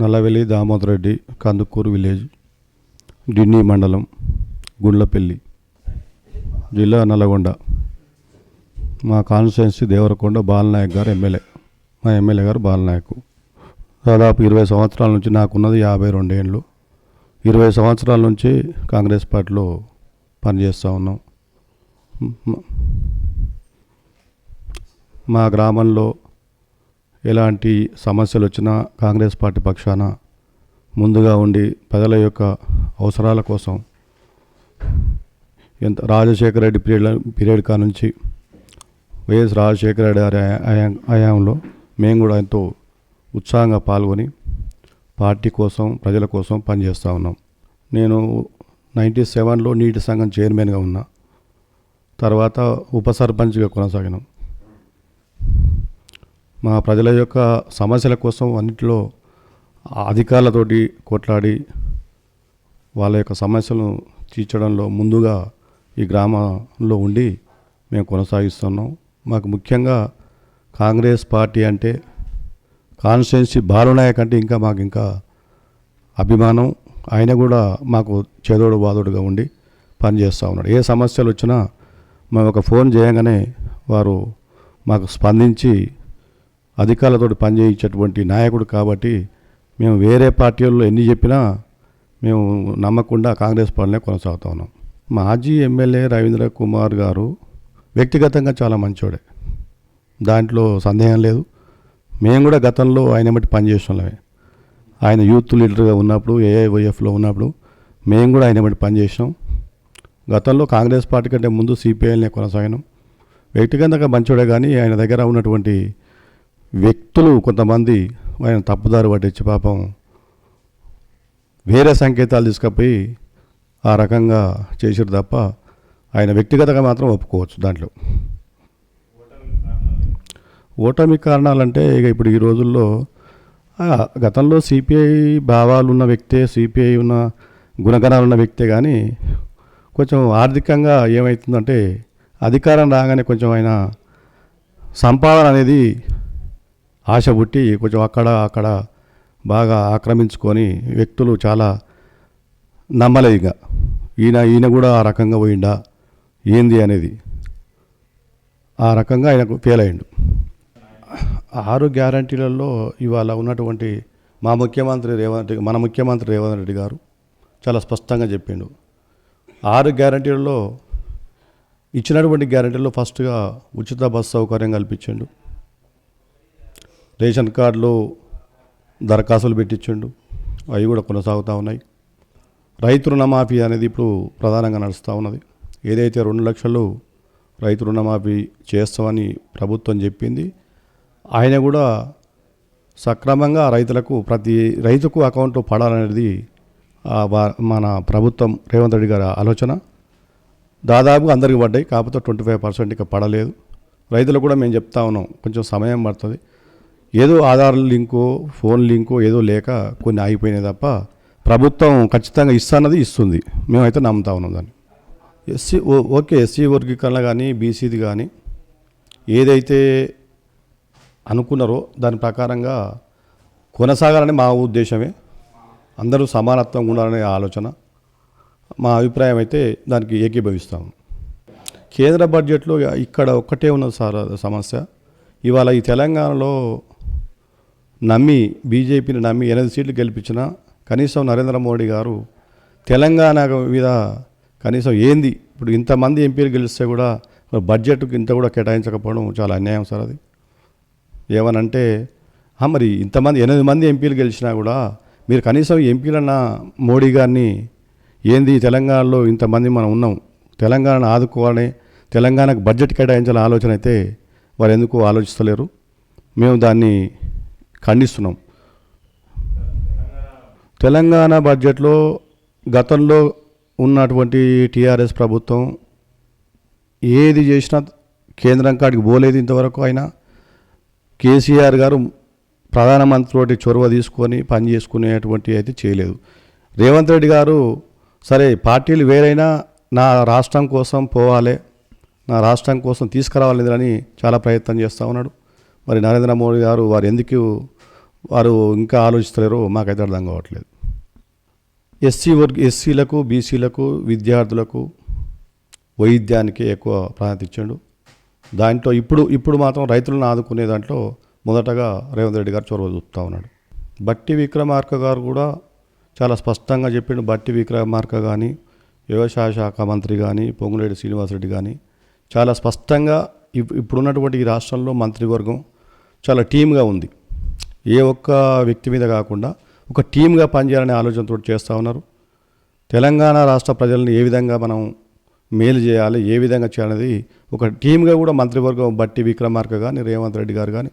Nallavelli Damodar Reddy, Kandukur village, డిన్నీ మండలం, గుండ్లపల్లి, జిల్లా నల్గొండ. మా కాన్స్టిట్యున్సీ దేవరకొండ. బాలనాయక్ గారు ఎమ్మెల్యే. మా ఎమ్మెల్యే గారు బాలనాయక్. దాదాపు 20 సంవత్సరాల నుంచి, నాకున్నది 52 ఏళ్ళు. 20 సంవత్సరాల నుంచి కాంగ్రెస్ పార్టీలో పనిచేస్తూ ఉన్నాం. మా గ్రామంలో ఎలాంటి సమస్యలు వచ్చినా కాంగ్రెస్ పార్టీ పక్షాన ముందుగా ఉండి ప్రజల యొక్క అవసరాల కోసం రాజశేఖర రెడ్డి పీరియడ్ కా నుంచి వైఎస్ రాజశేఖర రెడ్డి గారి హయాంలో మేము కూడా ఎంతో ఉత్సాహంగా పాల్గొని పార్టీ కోసం, ప్రజల కోసం పనిచేస్తూ ఉన్నాం. నేను 97లో నీటి సంఘం చైర్మన్గా ఉన్నా. తర్వాత ఉప సర్పంచ్గా కొనసాగినాం. మా ప్రజల యొక్క సమస్యల కోసం అన్నింటిలో అధికారులతోటి కొట్లాడి వాళ్ళ యొక్క సమస్యలను తీర్చడంలో ముందుగా ఈ గ్రామంలో ఉండి మేము కొనసాగిస్తున్నాం. మాకు ముఖ్యంగా కాంగ్రెస్ పార్టీ అంటే, కాన్స్టిట్యున్సీ బాలనాయక్ అంటే మాకు ఇంకా అభిమానం. ఆయన కూడా మాకు చేదోడు బాదోడుగా ఉండి పనిచేస్తూ ఉన్నాడు. ఏ సమస్యలు వచ్చినా మేము ఒక ఫోన్ చేయగానే వారు మాకు స్పందించి అధికారులతో పనిచేయించేటువంటి నాయకుడు. కాబట్టి మేము వేరే పార్టీల్లో ఎన్ని చెప్పినా మేము నమ్మకుండా కాంగ్రెస్ పార్టీనే కొనసాగుతూ ఉన్నాం. మాజీ ఎమ్మెల్యే రవీంద్ర కుమార్ గారు వ్యక్తిగతంగా చాలా మంచోడే, దాంట్లో సందేహం లేదు. మేము కూడా గతంలో ఆయన బట్టి పనిచేస్తున్నామే. ఆయన యూత్ లీడర్గా ఉన్నప్పుడు, ఏఐవైఎఫ్లో ఉన్నప్పుడు మేము కూడా ఆయన బట్టి పనిచేసినాం. గతంలో కాంగ్రెస్ పార్టీ కంటే ముందు సిపిఐనే కొనసాగినాం. వ్యక్తిగతంగా మంచోడే, కానీ ఆయన దగ్గర ఉన్నటువంటి వ్యక్తులు కొంతమంది ఆయన తప్పుదారి పట్టించి పాపం వేరే సంకేతాలు తీసుకుపోయి ఆ రకంగా చేసారు తప్ప ఆయన వ్యక్తిగతంగా మాత్రం ఒప్పుకోవచ్చు. దాంట్లో ఓటమి కారణాలంటే ఇప్పుడు ఈ రోజుల్లో గతంలో సిపిఐ భావాలు ఉన్న వ్యక్తే, సిపిఐ ఉన్న గుణగణాలు ఉన్న వ్యక్తే, కానీ కొంచెం ఆర్థికంగా ఏమవుతుందంటే అధికారం రాగానే కొంచెం ఆయన సంపాదన అనేది ఆశ పుట్టి కొంచెం అక్కడ బాగా ఆక్రమించుకొని వ్యక్తులు చాలా నమ్మలేదు. ఇక ఈయన కూడా ఆ రకంగా పోయిండా ఏంది అనేది, ఆ రకంగా ఆయనకు ఫెయిల్ అయ్యిండు. 6 గ్యారంటీలలో ఇవాళ ఉన్నటువంటి మన ముఖ్యమంత్రి రేవంత్ రెడ్డి గారు చాలా స్పష్టంగా చెప్పిండు. 6 గ్యారంటీలలో ఇచ్చినటువంటి గ్యారంటీల్లో ఫస్ట్గా ఉచిత బస్సు సౌకర్యం కల్పించిండు. రేషన్ కార్డులో దరఖాస్తులు పెట్టించిండు, అవి కూడా కొనసాగుతూ ఉన్నాయి. రైతు రుణమాఫీ అనేది ఇప్పుడు ప్రధానంగా నడుస్తూ ఉన్నది. ఏదైతే 2 లక్షలు రైతు రుణమాఫీ చేస్తామని ప్రభుత్వం చెప్పింది, ఆయన కూడా సక్రమంగా రైతులకు ప్రతి రైతుకు అకౌంట్లో పడాలనేది మన ప్రభుత్వం రేవంత్ రెడ్డి గారి ఆలోచన. దాదాపు అందరికి పడ్డాయి, కాకపోతే 25% ఇక పడలేదు. రైతులు కూడా మేము చెప్తా ఉన్నాం, కొంచెం సమయం పడుతుంది. ఏదో ఆధార్ లింకు, ఫోన్ లింకు ఏదో లేక కొన్ని ఆగిపోయినాయి తప్ప ప్రభుత్వం ఖచ్చితంగా ఇస్తున్నది ఇస్తుంది. మేమైతే నమ్ముతా ఉన్నాం దాన్ని. ఎస్సీ వర్గీకరణ కానీ, బీసీది కానీ ఏదైతే అనుకున్నారో దాని ప్రకారంగా కొనసాగాలని మా ఉద్దేశమే. అందరూ సమానత్వంగా ఉండాలనే ఆలోచన, మా అభిప్రాయం అయితే దానికి ఏకీభవిస్తాము. కేంద్ర బడ్జెట్లో ఇక్కడ ఒక్కటే ఉన్నది సార్ సమస్య. ఇవాళ ఈ తెలంగాణలో బీజేపీని నమ్మి 8 సీట్లు గెలిపించిన కనీసం నరేంద్ర మోడీ గారు తెలంగాణ మీద కనీసం ఏంది, ఇప్పుడు ఇంతమంది ఎంపీలు గెలిస్తే కూడా బడ్జెట్కి ఇంత కూడా కేటాయించకపోవడం చాలా అన్యాయం సార్. అది ఏమనంటే మరి ఇంతమంది 8 మంది ఎంపీలు గెలిచినా కూడా మీరు కనీసం ఎంపీలన్నా మోడీ గారిని ఏంది తెలంగాణలో ఇంతమంది మనం ఉన్నాం, తెలంగాణను ఆదుకోవాలని, తెలంగాణకు బడ్జెట్ కేటాయించాలని ఆలోచన అయితే వారు ఎందుకు ఆలోచిస్తలేరు. మేము దాన్ని ఖండిస్తున్నాం. తెలంగాణ బడ్జెట్లో గతంలో ఉన్నటువంటి టీఆర్ఎస్ ప్రభుత్వం ఏది చేసినా కేంద్రం కాడికి పోలేదు ఇంతవరకు. అయినా కేసీఆర్ గారు ప్రధానమంత్రి చొరవ తీసుకొని పని చేసుకునేటువంటి అయితే చేయలేదు. రేవంత్ రెడ్డి గారు సరే పార్టీలు వేరైనా నా రాష్ట్రం కోసం పోవాలి, నా రాష్ట్రం కోసం తీసుకురావాలని చాలా ప్రయత్నం చేస్తూ ఉన్నాడు. మరి నరేంద్ర మోడీ గారు వారు ఎందుకు వారు ఇంకా ఆలోచిస్తలేరో మాకైతే అర్థం కావట్లేదు. ఎస్సీలకు, బీసీలకు, విద్యార్థులకు, వైద్యానికి ఎక్కువ ప్రాధాన్యత ఇచ్చాడు. దాంట్లో ఇప్పుడు మాత్రం రైతులను ఆదుకునే దాంట్లో మొదటగా రేవంత్ రెడ్డి గారు చొరవ చూపుతూ ఉన్నాడు. బట్టి విక్రమార్క గారు కూడా చాలా స్పష్టంగా చెప్పిండు. బట్టి విక్రమార్క కానీ, వ్యవసాయ శాఖ మంత్రి కానీ, పొంగులేటి శ్రీనివాసరెడ్డి కానీ చాలా స్పష్టంగా ఇప్పుడున్నటువంటి ఈ రాష్ట్రంలో మంత్రివర్గం చాలా టీమ్గా ఉంది. ఏ ఒక్క వ్యక్తి మీద కాకుండా ఒక టీమ్గా పనిచేయాలనే ఆలోచనతో చేస్తూ ఉన్నారు. తెలంగాణ రాష్ట్ర ప్రజల్ని ఏ విధంగా మనం మేలు చేయాలి, ఏ విధంగా చేయాలనేది ఒక టీమ్గా కూడా మంత్రివర్గం బట్టి విక్రమార్క కానీ, రేవంత్ రెడ్డి గారు కానీ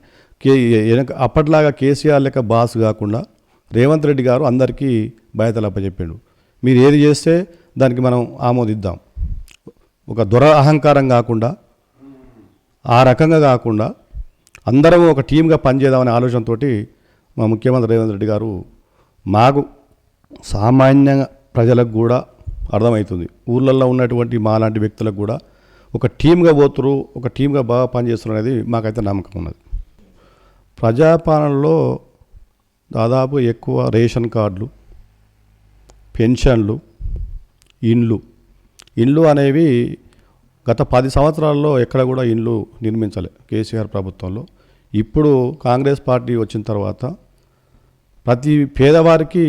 అప్పట్లాగా కేసీఆర్ లెక్క బాస్ కాకుండా రేవంత్ రెడ్డి గారు అందరికీ బాధ్యతలు అప్పచెప్పాడు. మీరు ఏది చేస్తే దానికి మనం ఆమోదిద్దాం, ఒక అహంకారం కాకుండా, ఆ రకంగా కాకుండా అందరం ఒక టీమ్గా పనిచేద్దామనే ఆలోచనతో మా ముఖ్యమంత్రి రేవంత్ రెడ్డి గారు మాకు సామాన్య ప్రజలకు కూడా అర్థమవుతుంది, ఊళ్ళల్లో ఉన్నటువంటి మాలాంటి వ్యక్తులకు కూడా ఒక టీమ్గా పోతురు, ఒక టీమ్గా బాగా పనిచేస్తున్నారు అనేది మాకైతే నమ్మకం ఉన్నది. ప్రజాపాలనలో దాదాపు ఎక్కువ రేషన్ కార్డులు, పెన్షన్లు, ఇండ్లు అనేవి గత 10 సంవత్సరాల్లో ఎక్కడ కూడా ఇండ్లు నిర్మించలే కేసీఆర్ ప్రభుత్వంలో. ఇప్పుడు కాంగ్రెస్ పార్టీ వచ్చిన తర్వాత ప్రతి పేదవారికి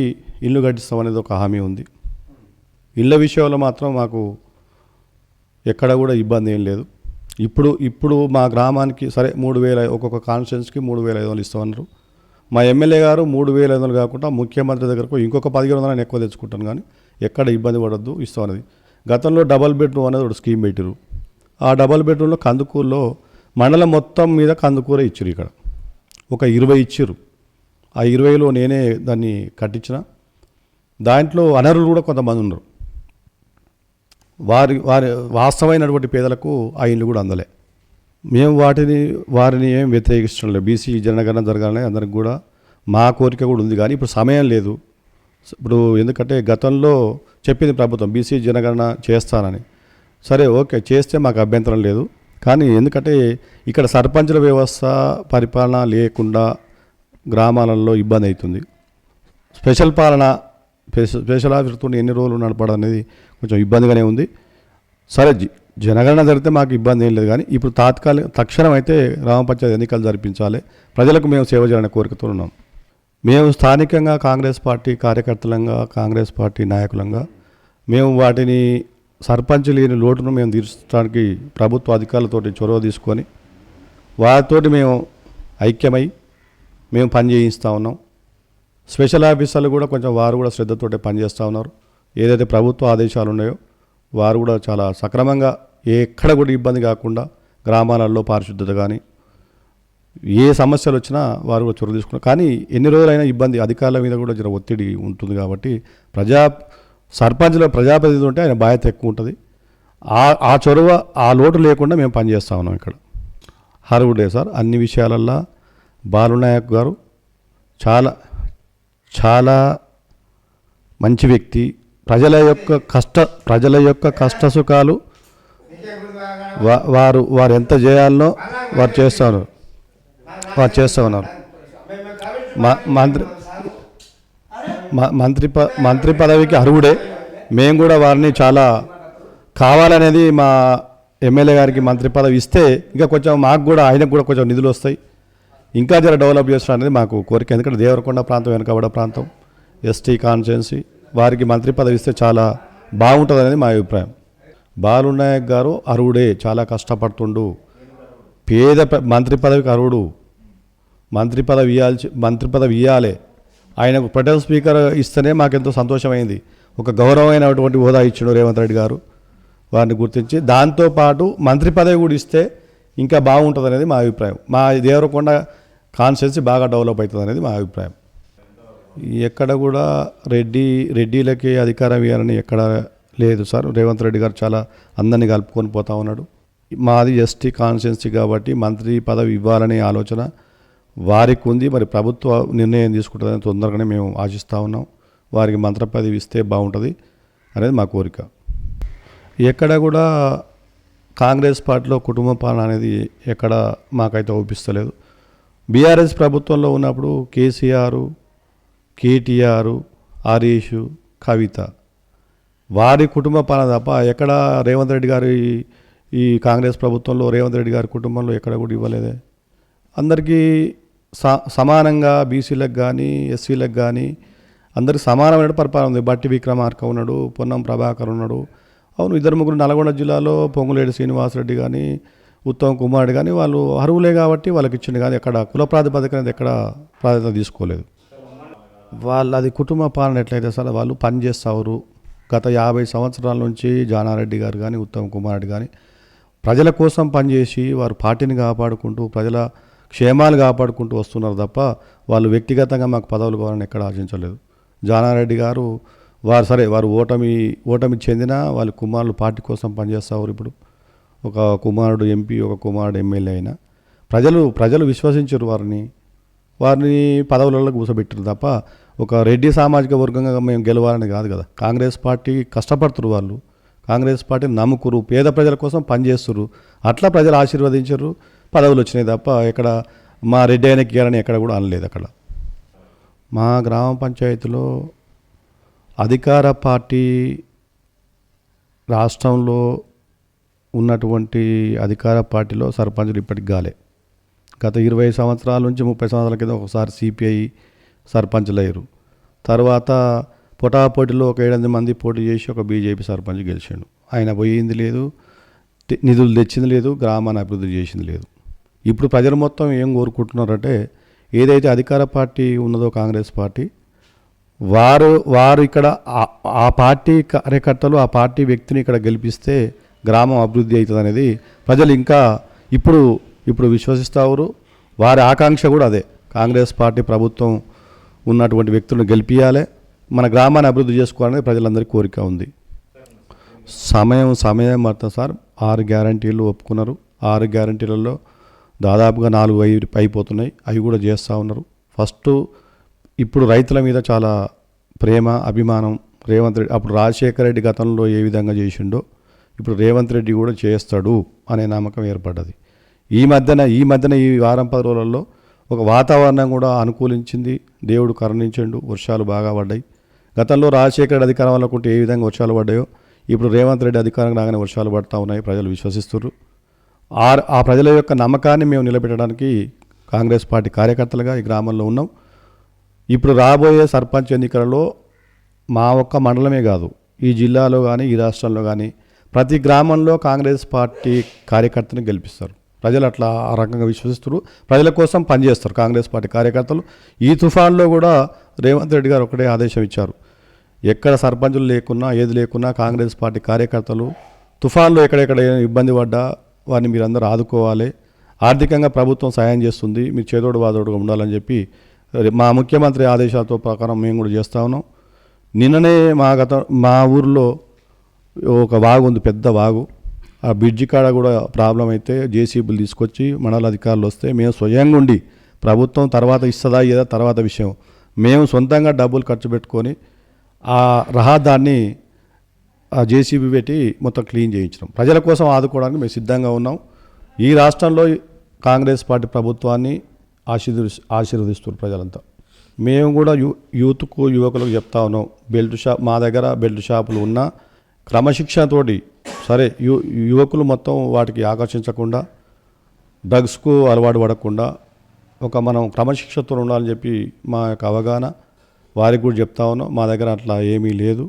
ఇల్లు కట్టిస్తామనేది ఒక హామీ ఉంది. ఇళ్ళ విషయంలో మాత్రం మాకు ఎక్కడ కూడా ఇబ్బంది ఏం లేదు. ఇప్పుడు మా గ్రామానికి సరే 3,000 ఒక్కొక్క కాన్స్టిట్యున్సీకి 3,500 ఇస్తామన్నారు. మా ఎమ్మెల్యే గారు 3,500 కాకుండా ముఖ్యమంత్రి దగ్గరకు ఇంకొక 1,500 ఎక్కువ తెచ్చుకుంటాను, కానీ ఎక్కడ ఇబ్బంది పడద్దు ఇస్తామన్నది. గతంలో డబల్ బెడ్రూమ్ అనేది ఒక స్కీమ్ పెట్టారు. ఆ డబల్ బెడ్రూమ్లో కందుకూరులో మండలం మొత్తం మీద కందుకూర ఇచ్చారు. ఇక్కడ ఒక 20 ఇచ్చారు. ఆ 20లో నేనే దాన్ని కట్టించిన. దాంట్లో అనర్హులు కూడా కొంతమంది ఉన్నారు. వారి వాస్తవమైనటువంటి పేదలకు ఆ ఇల్లు కూడా అందలే. మేము వారిని ఏం వ్యతిరేకించడం లేదు. బీసీ జనగణన జరగాలని అందరికి కూడా మా కోరిక కూడా ఉంది, కానీ ఇప్పుడు సమయం లేదు. ఇప్పుడు ఎందుకంటే గతంలో చెప్పింది ప్రభుత్వం బీసీ జనగణన చేస్తానని. సరే ఓకే, చేస్తే మాకు అభ్యంతరం లేదు, కానీ ఎందుకంటే ఇక్కడ సర్పంచుల వ్యవస్థ పరిపాలన లేకుండా గ్రామాలలో ఇబ్బంది అవుతుంది. స్పెషల్ ఆఫీసర్తో ఎన్ని రోజులు నడపడం అనేది కొంచెం ఇబ్బందిగానే ఉంది. సరే జనగణన జరిగితే మాకు ఇబ్బంది ఏం లేదు, కానీ ఇప్పుడు తక్షణం అయితే గ్రామ పంచాయతీ ఎన్నికలు జరిపించాలి, ప్రజలకు మేము సేవ చేయాలనే కోరికతో ఉన్నాం. మేము స్థానికంగా కాంగ్రెస్ పార్టీ కార్యకర్తలంగా, కాంగ్రెస్ పార్టీ నాయకులంగా మేము వాటిని సర్పంచ్ లేని లోటును మేము తీర్చడానికి ప్రభుత్వ అధికారులతో చొరవ తీసుకొని వారితోటి మేము ఐక్యమై మేము పని చేయిస్తూ ఉన్నాం. స్పెషల్ ఆఫీసర్లు కూడా కొంచెం వారు కూడా శ్రద్ధతోటే పనిచేస్తూ ఉన్నారు. ఏదైతే ప్రభుత్వ ఆదేశాలు ఉన్నాయో వారు కూడా చాలా సక్రమంగా ఎక్కడ కూడా ఇబ్బంది కాకుండా గ్రామాలలో పారిశుద్ధత కానీ ఏ సమస్యలు వచ్చినా వారు కూడా చొరవ తీసుకున్నారు. కానీ ఎన్ని రోజులైనా ఇబ్బంది అధికారుల మీద కూడా జర ఒత్తిడి ఉంటుంది కాబట్టి సర్పంచ్లో ప్రజాప్రతినిధి ఉంటే ఆయన బాధ్యత ఎక్కువ ఉంటుంది. ఆ చొరవ ఆ లోటు లేకుండా మేము పనిచేస్తూ ఉన్నాం. ఇక్కడ హర్వుడే సార్ అన్ని విషయాలల్లో బాలునాయక్ గారు చాలా చాలా మంచి వ్యక్తి. ప్రజల యొక్క కష్ట సుఖాలు వారు ఎంత చేయాలనో వారు చేస్తూ ఉన్నారు. మంత్రి పదవికి అర్హుడే. మేము కూడా వారిని చాలా కావాలనేది మా ఎమ్మెల్యే గారికి మంత్రి పదవి ఇస్తే ఇంకా కొంచెం మాకు కూడా ఆయనకు కూడా కొంచెం నిధులు వస్తాయి, ఇంకా జర డెవలప్ చేస్తాం అనేది మాకు కోరిక. ఎందుకంటే దేవరకొండ ప్రాంతం వెనుకబడ ప్రాంతం, ఎస్టీ కాన్స్టిట్యున్సీ, వారికి మంత్రి పదవి ఇస్తే చాలా బాగుంటుంది అనేది మా అభిప్రాయం. బాలునాయక్ గారు అర్హుడే, చాలా కష్టపడుతుండు, మంత్రి పదవికి అర్హుడు. మంత్రి పదవి ఇవ్వాలి. ఆయనకు ప్రొటెం స్పీకర్ ఇస్తేనే మాకెంతో సంతోషమైంది. ఒక గౌరవమైనటువంటి హోదా ఇచ్చాడు రేవంత్ రెడ్డి గారు, వారిని గుర్తించి దాంతోపాటు మంత్రి పదవి కూడా ఇస్తే ఇంకా బాగుంటుంది అనేది మా అభిప్రాయం. మా దేవరకొండ కాన్స్టిట్యున్సీ బాగా డెవలప్ అవుతుంది అనేది మా అభిప్రాయం. ఎక్కడ కూడా రెడ్డిలకి అధికారం ఇవ్వాలని ఎక్కడ లేదు సార్. రేవంత్ రెడ్డి గారు చాలా అందరినీ కలుపుకొని పోతా ఉన్నాడు. మాది ఎస్టీ కాన్స్టిట్యున్సీ కాబట్టి మంత్రి పదవి ఇవ్వాలనే ఆలోచన వారికి ఉంది. మరి ప్రభుత్వ నిర్ణయం తీసుకుంటుందని తొందరగానే మేము ఆశిస్తూ ఉన్నాం. వారికి మంత్రి పదవి ఇస్తే బాగుంటుంది అనేది మా కోరిక. ఎక్కడ కూడా కాంగ్రెస్ పార్టీలో కుటుంబ పాలన అనేది ఎక్కడ మాకైతే ఊపిస్తలేదు. బీఆర్ఎస్ ప్రభుత్వంలో ఉన్నప్పుడు కేసీఆర్, కేటీఆర్, హరీష్, కవిత వారి కుటుంబ పాలన తప్ప ఎక్కడ రేవంత్ రెడ్డి గారి ఈ కాంగ్రెస్ ప్రభుత్వంలో రేవంత్ రెడ్డి గారి కుటుంబంలో ఎక్కడ కూడా ఇవ్వలేదే. అందరికీ సమానంగా బీసీలకు కానీ ఎస్సీలకు కానీ అందరికి సమానమైన పరిపాలన ఉంది. బట్టి విక్రమార్క ఉన్నాడు, పొన్నం ప్రభాకర్ ఉన్నాడు. అవును, ఇద్దరు ముగ్గురు నల్గొండ జిల్లాలో పొంగులేటి శ్రీనివాసరెడ్డి కానీ ఉత్తమ్ కుమార్ కానీ వాళ్ళు అర్హులే కాబట్టి వాళ్ళకి ఇచ్చింది, కానీ ఎక్కడ కుల ప్రాతిపదిక అనేది ఎక్కడ ప్రాధాన్యత తీసుకోలేదు. వాళ్ళు అది కుటుంబ పాలన ఎట్లయితే సార్ వాళ్ళు పనిచేస్తారు. గత 50 సంవత్సరాల నుంచి జానారెడ్డి గారు కానీ ఉత్తమ్ కుమార్ రెడ్డి కానీ ప్రజల కోసం పనిచేసి వారు పార్టీని కాపాడుకుంటూ ప్రజల క్షేమాలు కాపాడుకుంటూ వస్తున్నారు తప్ప వాళ్ళు వ్యక్తిగతంగా మాకు పదవులు కావాలని ఎక్కడ ఆశించలేదు. జానారెడ్డి గారు వారు ఓటమి చెందిన వాళ్ళ కుమారులు పార్టీ కోసం పనిచేస్తారు. ఇప్పుడు ఒక కుమారుడు ఎంపీ, ఒక కుమారుడు ఎమ్మెల్యే అయినా ప్రజలు విశ్వసించారు వారిని పదవులలో కూర్చోబెట్టారు తప్ప ఒక రెడ్డి సామాజిక వర్గంగా మేము గెలవాలని కాదు కదా. కాంగ్రెస్ పార్టీ కష్టపడుతున్నారు, వాళ్ళు కాంగ్రెస్ పార్టీని నమ్ముకురు, పేద ప్రజల కోసం పనిచేస్తున్నారు. అట్లా ప్రజలు ఆశీర్వదించారు, పదవులు వచ్చినాయి తప్ప ఎక్కడ మా రెడ్డి అయిన గీయాలని ఎక్కడ కూడా అనలేదు. అక్కడ మా గ్రామ పంచాయతీలో అధికార పార్టీ రాష్ట్రంలో ఉన్నటువంటి అధికార పార్టీలో సర్పంచులు ఇప్పటికి గాలే. గత 20 సంవత్సరాల నుంచి 30 సంవత్సరాల కింద ఒకసారి సిపిఐ సర్పంచ్లు అయ్యారు. తర్వాత పోటాపోటీలో ఒక 7-8 మంది పోటీ చేసి ఒక బీజేపీ సర్పంచ్ గెలిచాడు. ఆయన పోయింది లేదు, నిధులు తెచ్చింది లేదు, గ్రామాన్ని అభివృద్ధి చేసింది లేదు. ఇప్పుడు ప్రజలు మొత్తం ఏం కోరుకుంటున్నారంటే ఏదైతే అధికార పార్టీ ఉన్నదో కాంగ్రెస్ పార్టీ వారు ఇక్కడ ఆ పార్టీ కార్యకర్తలు ఆ పార్టీ వ్యక్తిని ఇక్కడ గెలిపిస్తే గ్రామం అభివృద్ధి అవుతుంది అనేది ప్రజలు ఇంకా ఇప్పుడు విశ్వసిస్తారు. వారి ఆకాంక్ష కూడా అదే, కాంగ్రెస్ పార్టీ ప్రభుత్వం ఉన్నటువంటి వ్యక్తులను గెలిపియాలి, మన గ్రామాన్ని అభివృద్ధి చేసుకోవాలనేది ప్రజలందరికీ కోరిక ఉంది. సమయం పడుతుంది సార్. 6 గ్యారంటీలు ఒప్పుకున్నారు. 6 గ్యారంటీలలో దాదాపుగా 4 అయిపోతున్నాయి. అవి కూడా చేస్తూ ఉన్నారు. ఇప్పుడు రైతుల మీద చాలా ప్రేమ అభిమానం రేవంత్ రెడ్డి. అప్పుడు రాజశేఖర రెడ్డి గతంలో ఏ విధంగా చేసిండో ఇప్పుడు రేవంత్ రెడ్డి కూడా చేస్తాడు అనే నమ్మకం ఏర్పడ్డది. ఈ మధ్యన ఈ వారం 10 రోజులలో ఒక వాతావరణం కూడా అనుకూలించింది. దేవుడు కరుణించిండు, వర్షాలు బాగా పడ్డాయి. గతంలో రాజశేఖర రెడ్డి అధికారం వల్ల ఏ విధంగా వర్షాలు పడ్డాయో ఇప్పుడు రేవంత్ రెడ్డి అధికారం రాగానే వర్షాలు పడుతూ ఉన్నాయి. ప్రజలు విశ్వసిస్తున్నారు. ఆ ప్రజల యొక్క నమ్మకాన్ని మేము నిలబెట్టడానికి కాంగ్రెస్ పార్టీ కార్యకర్తలుగా ఈ గ్రామంలో ఉన్నాం. ఇప్పుడు రాబోయే సర్పంచ్ ఎన్నికలలో మా ఒక్క మండలమే కాదు, ఈ జిల్లాలో కానీ ఈ రాష్ట్రంలో కానీ ప్రతి గ్రామంలో కాంగ్రెస్ పార్టీ కార్యకర్తను గెలిపిస్తారు. ప్రజలు అట్లా ఆ రకంగా విశ్వసిస్తారు, ప్రజల కోసం పనిచేస్తారు కాంగ్రెస్ పార్టీ కార్యకర్తలు. ఈ తుఫాన్లో కూడా రేవంత్ రెడ్డి గారు ఒకటే ఆదేశం ఇచ్చారు, ఎక్కడ సర్పంచులు లేకున్నా ఏది లేకున్నా కాంగ్రెస్ పార్టీ కార్యకర్తలు తుఫాన్లో ఎక్కడెక్కడ ఇబ్బంది పడ్డా వారిని మీరందరూ ఆదుకోవాలి, ఆర్థికంగా ప్రభుత్వం సాయం చేస్తుంది, మీరు చేదోడు వాదోడుగా ఉండాలని చెప్పి మా ముఖ్యమంత్రి ఆదేశాలతో ప్రకారం మేము కూడా చేస్తూ ఉన్నాం. నిన్ననే మా ఊరిలో ఒక వాగు ఉంది, పెద్ద వాగు. ఆ బ్రిడ్జి కాడ కూడా ప్రాబ్లం అయితే జేసీబీలు తీసుకొచ్చి మండల అధికారులు వస్తే మేము స్వయంగా ఉండి, ప్రభుత్వం తర్వాత ఇస్తుందా ఏదా తర్వాత విషయం, మేము సొంతంగా డబ్బులు ఖర్చు పెట్టుకొని ఆ రహదారిని ఆ జేసీబీ పెట్టి మొత్తం క్లీన్ చేయించడం. ప్రజల కోసం ఆదుకోవడానికి మేము సిద్ధంగా ఉన్నాం. ఈ రాష్ట్రంలో కాంగ్రెస్ పార్టీ ప్రభుత్వాన్ని ఆశీర్వదిస్తున్నారు ప్రజలంతా. మేము కూడా యువకులకు చెప్తా ఉన్నాం, మా దగ్గర బెల్ట్ షాపులు ఉన్నా క్రమశిక్షణతోటి సరే యువకులు మొత్తం వాటికి ఆకర్షించకుండా డ్రగ్స్కు అలవాటు పడకుండా మనం క్రమశిక్షణతో ఉండాలని చెప్పి మా యొక్క అవగాహన వారికి కూడా చెప్తా ఉన్నాం. మా దగ్గర అట్లా ఏమీ లేదు.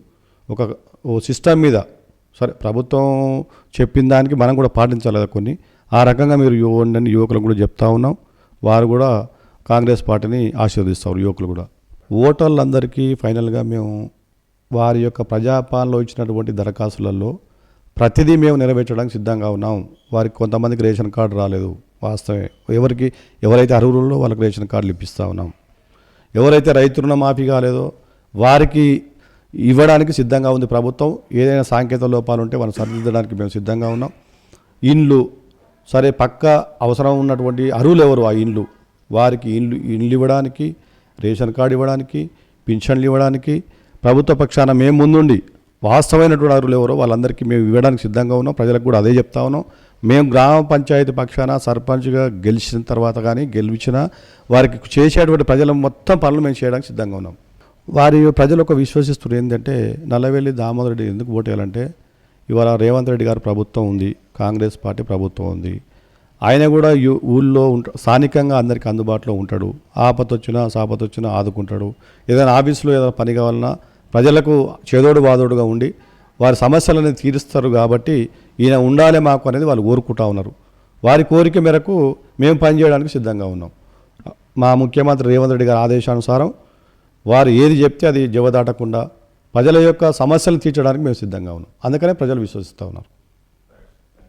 ఓ సిస్టమ్ మీద సరే ప్రభుత్వం చెప్పిన దానికి మనం కూడా పాటించాలి కదా కొన్ని, ఆ రకంగా మీరు యువకులకు కూడా చెప్తా ఉన్నాం. వారు కూడా కాంగ్రెస్ పార్టీని ఆశీర్వదిస్తారు. యువకులు కూడా ఓటర్లందరికీ ఫైనల్గా మేము వారి యొక్క ప్రజాపాలనలో ఇచ్చినటువంటి దరఖాస్తులలో ప్రతిదీ మేము నెరవేర్చడానికి సిద్ధంగా ఉన్నాం. వారికి కొంతమందికి రేషన్ కార్డు రాలేదు, వాస్తవమే. ఎవరైతే అర్హులలో వాళ్ళకి రేషన్ కార్డులు ఇప్పిస్తూ ఉన్నాం. ఎవరైతే రైతు రుణమాఫీ కాలేదో వారికి ఇవ్వడానికి సిద్ధంగా ఉంది ప్రభుత్వం. ఏదైనా సాంకేతిక లోపాలు ఉంటే వాళ్ళని సరిదిద్దడానికి మేము సిద్ధంగా ఉన్నాం. ఇండ్లు సరే పక్క అవసరం ఉన్నటువంటి అర్హులు ఎవరు ఆ వారికి ఇండ్లు ఇవ్వడానికి, రేషన్ కార్డు ఇవ్వడానికి, పింఛన్లు ఇవ్వడానికి ప్రభుత్వ పక్షాన మేము ముందుండి వాస్తవమైనటువంటి అర్హులు ఎవరో వాళ్ళందరికీ మేము ఇవ్వడానికి సిద్ధంగా ఉన్నాం. ప్రజలకు కూడా అదే చెప్తా ఉన్నాం. మేము గ్రామ పంచాయతీ పక్షాన సర్పంచ్గా గెలిచిన తర్వాత కానీ గెలిచినా వారికి చేసేటువంటి ప్రజల మొత్తం పనులు మేము చేయడానికి సిద్ధంగా ఉన్నాం. వారి ప్రజలు ఒక విశ్వసిస్తున్నారు ఏంటంటే నల్లవెల్లి దామోదర్ రెడ్డి ఎందుకు ఓటేయాలంటే ఇవాళ రేవంత్ రెడ్డి గారి ప్రభుత్వం ఉంది, కాంగ్రెస్ పార్టీ ప్రభుత్వం ఉంది. ఆయన కూడా ఊళ్ళో స్థానికంగా అందరికీ అందుబాటులో ఉంటాడు. ఆపతొచ్చినా సాపతొచ్చినా ఆదుకుంటాడు. ఏదైనా ఆఫీసులో ఏదైనా పని కావాలన్నా ప్రజలకు చేదోడు వాదోడుగా ఉండి వారి సమస్యలను తీరుస్తారు. కాబట్టి ఈయన ఉండాలి మాకు అనేది వాళ్ళు కోరుకుంటా ఉన్నారు. వారి కోరిక మేరకు మేము పనిచేయడానికి సిద్ధంగా ఉన్నాం. మా ముఖ్యమంత్రి రేవంత్ రెడ్డి గారి ఆదేశానుసారం వారు ఏది చెప్తే అది జవదాటకుండా ప్రజల యొక్క సమస్యలు తీర్చడానికి మేము సిద్ధంగా ఉన్నాం. అందుకనే ప్రజలు విశ్వసిస్తూ ఉన్నారు.